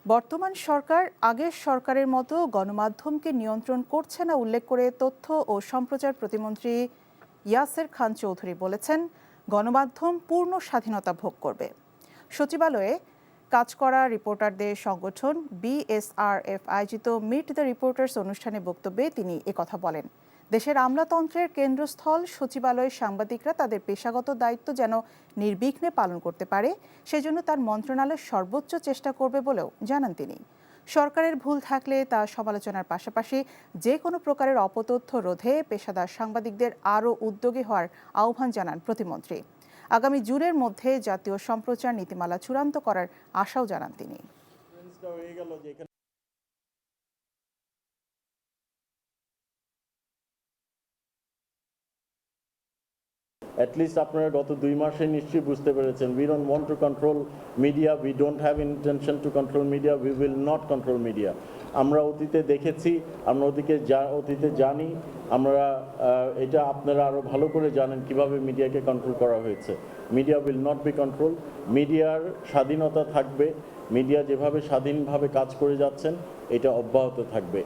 বর্তমান সরকার আগের সরকারের মতো গণমাধ্যমকে নিয়ন্ত্রণ করছে না উল্লেখ করে তথ্য ও সম্প্রচার প্রতিমন্ত্রী ইয়াসের খান চৌধুরী বলেছেন, গণমাধ্যম পূর্ণ স্বাধীনতা ভোগ করবে। সচিবালয়ে কাজ করা রিপোর্টারদের সংগঠন বিএসআরএফ আয়োজিত মিট দ্য রিপোর্টার্স অনুষ্ঠানে বক্তব্যে তিনি একথা বলেন। দেশের আমলাতন্ত্রের কেন্দ্রস্থল সচিবালয়ের সাংবাদিকরা তাদের পেশাগত দায়িত্ব যেন নির্বিঘ্নে পালন করতে পারে, সেজন্য তার মন্ত্রণালয় সর্বোচ্চ চেষ্টা করবে বলেও জানান তিনি। সরকারের ভুল থাকলে তা সমালোচনার পাশাপাশি যে কোনো প্রকারের অপতথ্য রোধে পেশাদার সাংবাদিকদের আরও উদ্যোগী হওয়ার আহ্বান জানান প্রতিমন্ত্রী। আগামী জুনের মধ্যে জাতীয় সম্প্রচার নীতিমালা চূড়ান্ত করার আশাও জানান তিনি। At least আপনারা গত 2 মাসে নিশ্চয়ই বুঝতে পেরেছেন, we don't want to control media, we don't have intention to control media, we will not control media. আমরা অতীতে দেখেছি, আমরা অতীতে জানি, আমরা এটা আপনারা আরো ভালো করে জানেন কিভাবে মিডিয়াকে কন্ট্রোল করা হয়েছে। Media will not be controlled, মিডিয়ার স্বাধীনতা থাকবে, মিডিয়া যেভাবে স্বাধীনভাবে কাজ করে যাচ্ছেন এটা অব্যাহত থাকবে।